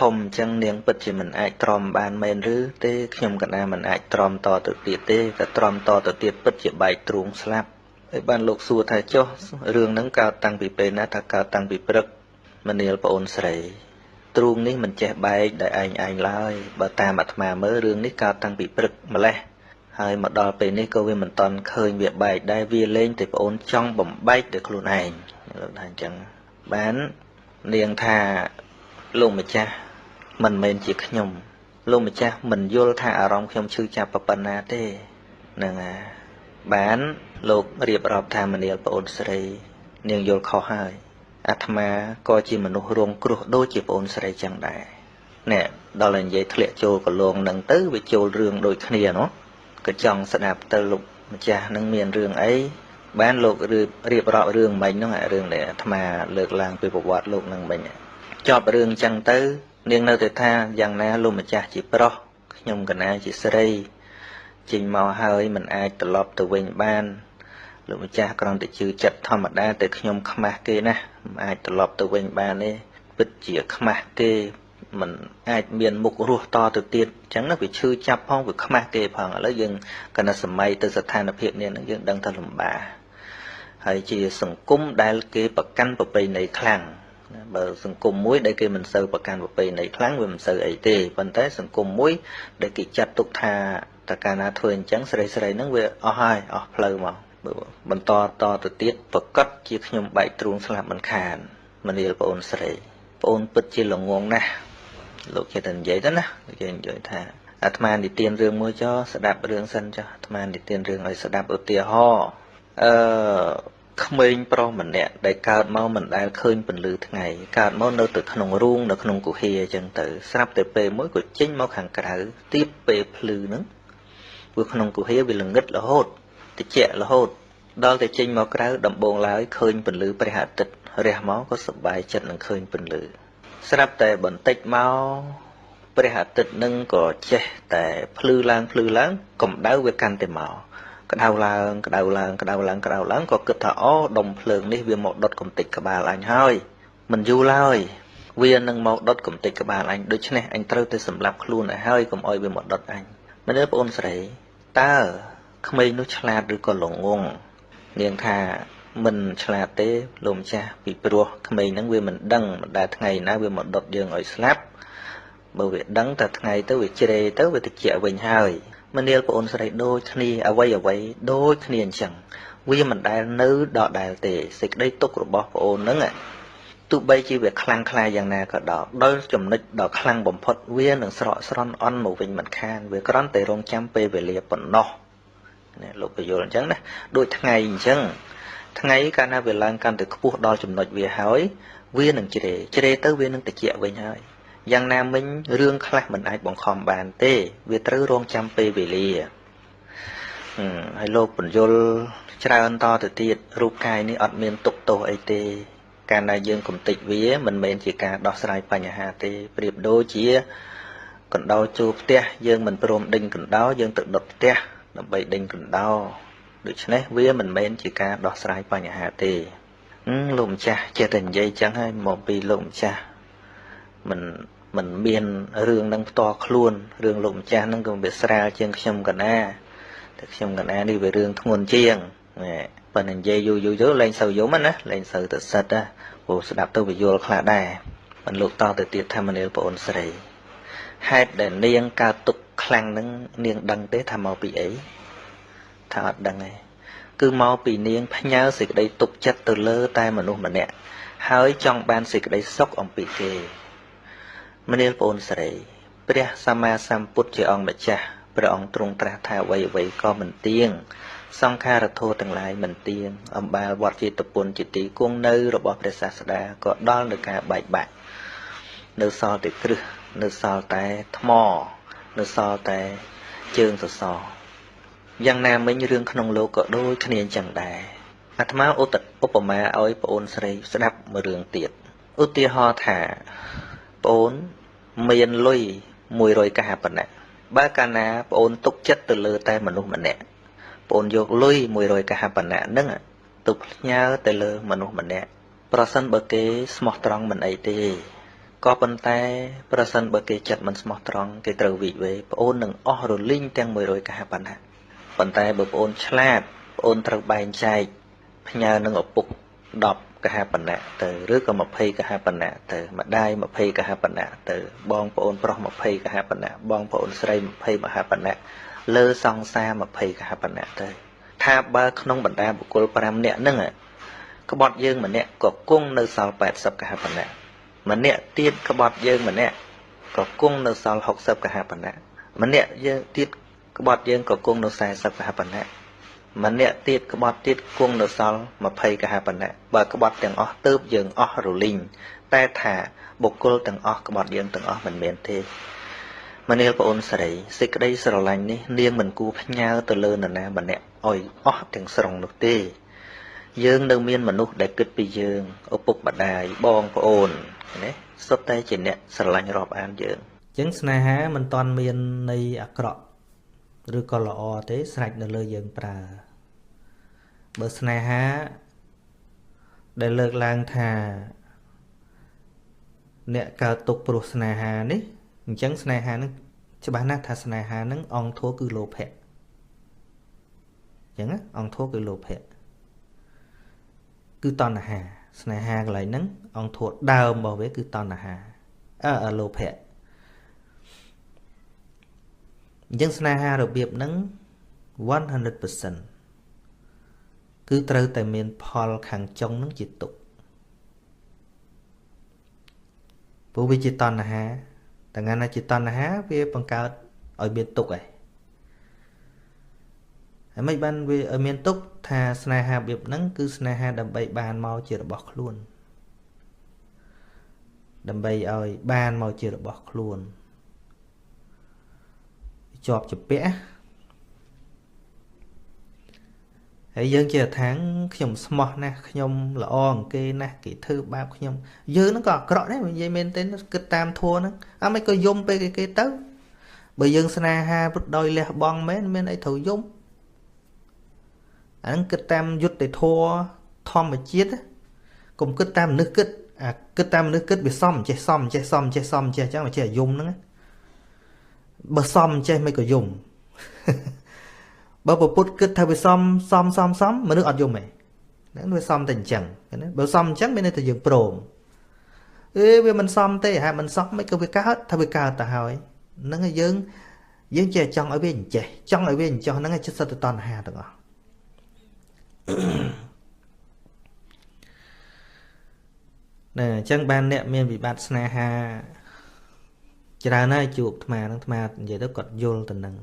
ធំចឹងនាងពិតជាមិនអាចទ្រាំបានមែនឬទេខ្ញុំកណាមិនអាចទ្រាំតទៅទៀតទេក៏ទ្រាំតទៅទៀតពិតជាបែកទ្រូងស្លាប់ហើយបានលោកសួរថាចុះរឿងហ្នឹងកើតតាំងពីពេលណាថាកើតតាំងពីព្រឹកមនាលប្អូនស្រីទ្រូងនេះមិនចេះបែកដោយឯងឡើយបើតាមអាត្មាមើលរឿងនេះកើតតាំងពីព្រឹកម្លេះហើយមកដល់ពេលនេះក៏វាមិនតាន់ឃើញវាបែកដែរវាលែងតែប្អូនចង់បំបែកដោយខ្លួនឯងលោកថាអញ្ចឹងបាននាងថាលោកម្ចាស់មិនមែនជាខ្ញុំលោកម្ចាស់មិនយល់ថាអារម្មណ៍ខ្ញុំឈឺចាប់ប៉ុណ្ណាទេហ្នឹងហើយបានលោករៀបរាប់ថាមនាលប្អូនស្រីនាងយល់ខុសហើយអាត្មាក៏ជាមនុស្សរងគ្រោះដូចជាប្អូនស្រីចឹងដែរនេះដល់តែនិយាយធ្លាក់ចូលកលងនឹងទៅវាចូលរឿងដូចគ្នានោះក៏ចង់ស្ដាប់ទៅលោកម្ចាស់នឹងមានរឿងអីបានលោករៀបរាប់រឿងមិញហ្នឹងរឿងដែលអាត្មាលើកឡើងពីប្រវត្តិលោកនឹងមិញចប់រឿងចឹងទៅនាងនៅតែថាយ៉ាងណាលោកម្ចាស់ជាប្រុសខ្ញុំកណាជាស្រីចេញមកហើយមិនអាចត្រឡប់ទៅវិញបានលោកម្ចាស់គ្រាន់តែជឿចិត្តធម្មតាតែខ្ញុំខ្មាស់គេណាមិនអាចត្រឡប់ទៅវិញបានទេពិតជាខ្មាស់គេមិនអាចមានមុខរស់តទៅទៀតអញ្ចឹងណាវាឈឺចាប់ផងវាខ្មាស់គេផងឥឡូវយើងកណ្ដសម័យទៅស្ថានភាពនេះនឹងយើងដឹងថាលំបាកហើយជាសង្គមដែលគេប្រកាន់ប្រពៃណីខ្លាំងបើសង្គមមួយដែលគេមិនសូវប្រកាន់ប្រពៃណីខ្លាំងវាមិនសូវអីទេប៉ុន្តែសង្គមមួយដែលគេចាត់ទុកថាតើកាលណាធ្វើអញ្ចឹងស្រីហ្នឹងវាអស់ហើយអស់ផ្លូវមកបន្តទៅទៀតប្រកាសជាខ្ញុំបែកទ្រូងស្លាប់មិនខានមនាលប្អូនស្រីប្អូនពិតជាល្ងងណាស់លោកគេតែនិយាយទៅណាគេនិយាយថាអាត្មានិទានរឿងមួយចុះស្ដាប់រឿងសិនចុះអាត្មានិទានរឿងឲ្យស្ដាប់ឧទាហរណ៍ក្មេងប្រុសម្នាក់ដែលកើតមកមិនដែលឃើញពន្លឺថ្ងៃកើតមកនៅទៅក្នុងរូងនៅក្នុងគុហាអញ្ចឹងទៅស្រាប់តែពេលមួយក៏ចេញមកខាងក្រៅទៀបពេលភ្លឺហ្នឹងព្រោះក្នុងគុហាវាល្ងឹតរហូតតិចរហូតដល់តែចេញមកក្រៅដំបងឡើយឃើញពន្លឺព្រះអាទិត្យរះមកក៏សប្បាយចិត្តនឹងឃើញពន្លឺស្រាប់តែបន្តិចមកព្រះអាទិត្យនឹងក៏ចេះតែភ្លឺឡើងកម្ដៅវាកាន់តែមកក្តៅឡើងក៏គិតថាអូដុំភ្លើងនេះវាមកដុតកំទេចក្បាលអញហើយមិនយូរឡើយវានឹងមកដុតកំទេចក្បាលអញដូច្នេះអញត្រូវតែសម្លាប់ខ្លួនឲ្យហើយកុំឲ្យវាមកដុតអញមើលបងប្អូនស្រីតើក្មេងនោះឆ្លាតឬក៏ល្ងងនាងថាមិនឆ្លាតទេលោកម្ចាស់ពីព្រោះក្មេងហ្នឹងវាមិនដឹងមិនដែលថ្ងៃណាវាមកដុតយើងឲ្យស្លាប់បើវាដឹងតែថ្ងៃទៅវាជ្រេទៅវាតិចវិញហើយមនាលប្អូនស្រីដូចគ្នាអ្វីដូចគ្នាអញ្ចឹងវាមិនដែលនៅដដែលទេសេចក្តីទុករបស់ប្អូនហ្នឹងទោះបីជាវាខ្លាំងក្លាយ៉ាងណាក៏ដោយដល់ចំណុចដ៏ខ្លាំងបំផុតវានឹងស្រកស្រន់អន់មកវិញមិនខានវាគ្រាន់តែរងចាំពេលវេលាប៉ុណ្ណោះនេះលោកបញ្យល់អញ្ចឹងណាដូចថ្ងៃអញ្ចឹងថ្ងៃកាលណាវាឡើងកាន់តែខ្ពស់ដល់ចំណុចវាហើយវានឹងជ្រេទៅវានឹងតិចវិញហើយយ៉ាងណាមិញរឿងខ្លះមិនអាចបង្ខំបានទេវាត្រូវរងចាំពេលវេលាហើយលោកបញ្យល់ច្រើនតទៅទៀតរូបកាយនេះអត់មានទុកទោសអីទេកាលណាយើងកំតិចវាមិនមែនជាការដោះស្រាយបញ្ហាទេប្រៀបដូចជាកណ្ដោជួផ្ទះយើងមិនព្រមដេញកណ្ដោយើងទៅដុតផ្ទះដើម្បីដេញកណ្ដោដូច្នេះវាមិនមែនជាការដោះស្រាយបញ្ហាទេលោកម្ចាស់ចេះតែនិយាយចឹងហើយមកពីលោកម្ចាស់មិនមានរឿងនឹងផ្ទាល់ខ្លួនរឿងលោកម្ចាស់នឹងក៏វាស្រាលជាងខ្ញុំកណាតែខ្ញុំកណានេះវារឿងធ្ងន់ជាងប៉ុន្តែនិយាយយូរទៅលែងសូវយំណាលែងសូវទៅសិតណាព្រោះស្ដាប់ទៅវាយល់ខ្លះដែរមិនលោកតទៅទៀតថាមនាលប្អូនស្រីហេតុដែលនាងកើតទុកខ្លាំងនឹងនាងដឹងទេថាមកពីអីថាអត់ដឹងទេគឺមកពីនាងផ្ញើសេចក្តីទុកចិត្តទៅលើតែមនុស្សម្នាក់ហើយចង់បានសេចក្តីសុខអំពីគេមនាលប្អូនស្រីព្រះសម្មាសម្ពុទ្ធជាអង្គម្ចាស់ព្រះអង្គទ្រង់ត្រាស់ថាអ្វីក៏មិនទៀងសង្ខារធម៌ទាំងឡាយមិនទៀងអំបាលវត្តជាតពុនជាទីគង់នៅរបស់ព្រះសាស្តាក៏ដល់នឹងការបែកបាក់នៅសល់តែគ្រឹះនៅសល់តែថ្មនៅសល់តែជើងសសរយ៉ាងណាមិញរឿងក្នុងលោកក៏ដូចគ្នាអញ្ចឹងដែរអាត្មាឧបមាឲ្យប្អូនស្រីស្ដាប់មួយរឿងទៀតឧទាហរណ៍ថាប្អូនមានលុយ100កហបណៈបើកាលណាប្អូនទុកចិត្តទៅលើតែមនុស្សម្នាក់ប្អូនយកលុយ100កហបណៈហ្នឹងទៅផ្ញើទៅលើមនុស្សម្នាក់ប្រសិនបើគេស្មោះត្រង់មិនអីទេ có bàn tay person bờ kê chặt mình smart trong cái trâu vị về ôn nâng ó rồi linh tăng mười rồi cả bàn tay bờ ôn chlat ôn trâu bài chạy nhà nâng ở bục đọc cả bàn nè từ rước có một phay cả bàn nè từ mà đai một phay cả bàn nè từ bong ôn pro một phay cả bàn nè bong ôn sray một phay mà bàn nè lơ song xa một phay cả bàn nè từ tha ba không bàn tay bục cô param nè nâng à có bọt dương mà nè có cung nơi sau bẹt sập cả bàn nè mà nè tiết có bọt dương mà nè có cung nơi sau học sập cả bàn nè mà nè dương tiết có bọt dương có cung nơi sai sập cả bàn nè mà nè tiết có bọt tiết cung nơi sau mà phay cả bàn nè và có bọt tiếng ó tớp dương ó rồi linhแต่ถ้าบุคคลទាំងអស់ក្បត់យើងទាំងអស់មិនមែនទេមនាលបងអូនស្រីសេចក្តីស្រឡាញ់នេះនាងមិនគួរផ្ញើទៅលើនរណាម្នាក់ឲ្យអស់ទាំងស្រុងនោះទេយើងនៅមានមនុស្សដែលគិតពីយើងឪពុកម្ដាយបងប្អូនណាសុទ្ធតែជាអ្នកស្រឡាញ់រាប់អានយើងអញ្ចឹងស្នេហាមិនតាន់មានន័យអាក្រក់ឬក៏ល្អទេស្រេចនៅលើយើងប្រើបើស្នេហាដែលលើកឡើងថាអ្នកកើតទុកព្រោះស្នេហានេះអញ្ចឹងស្នេហានឹងច្បាស់ណាស់ថាស្នេហានឹងអង្គធัวគឺលោភៈអញ្ចឹងអង្គធัวគឺលោភៈគឺតណ្ហាស្នេហាកន្លែងហ្នឹងអង្គធัวដើមរបស់វាគឺតណ្ហាលោភៈអញ្ចឹងស្នេហារបៀបហ្នឹង 100% គឺត្រូវតែមានផលខាងចុងហ្នឹងជាទុក្ខព្រោះវាជាតណ្ហាទាំងណាជាតណ្ហាវាបង្កើតឲ្យមានទុក្ខឯងហើយមិនបានវាឲ្យមានទុក្ខថាស្នេហារបៀបហ្នឹងគឺស្នេហាដើម្បីបានមកជារបស់ខ្លួនដើម្បីឲ្យបានមកជារបស់ខ្លួនជាប់ជាពាក់ហើយយើងជាថាងខ្ញុំស្មោះណាស់ខ្ញុំល្អអង្គគេណាស់គេធ្វើបាបខ្ញុំយើងហ្នឹងក៏អាក្រក់ដែរនិយាយមែនទេគិតតាមធัวហ្នឹងអត់មិនក៏យំពេលគេទៅបើយើងស្នេហាពុតដោយលះបង់មែនមានអីត្រូវយំអាហ្នឹងគិតតាមយុត្តិធម៌ធម្មជាតិកុំគិតតាមមនុស្សគិតគិតតាមមនុស្សគិតវាសមចេះសមចេះសមចេះសមចេះអញ្ចឹងចេះយំហ្នឹងបើសមចេះមិនក៏យំបើពុទ្ធគិតថាវាសមមនុស្សអត់យំទេហ្នឹងវាសមតែអញ្ចឹងណាបើសមអញ្ចឹងមានន័យថាយើងព្រមវាមិនសមទេហ่าមិនសមមិនក៏វាកើតថាវាកើតទៅហើយហ្នឹងហើយយើងចេះចង់ឲ្យវាអញ្ចេះចង់ឲ្យវាអញ្ចោះហ្នឹងឯងចិត្តសត្វតណ្ហាទាំងអស់ណែអញ្ចឹងបានអ្នកមានវិបត្តិស្នេហាច្រើនហើយជួបអាត្មាហ្នឹងអាត្មានិយាយទៅគាត់យល់ទៅនឹង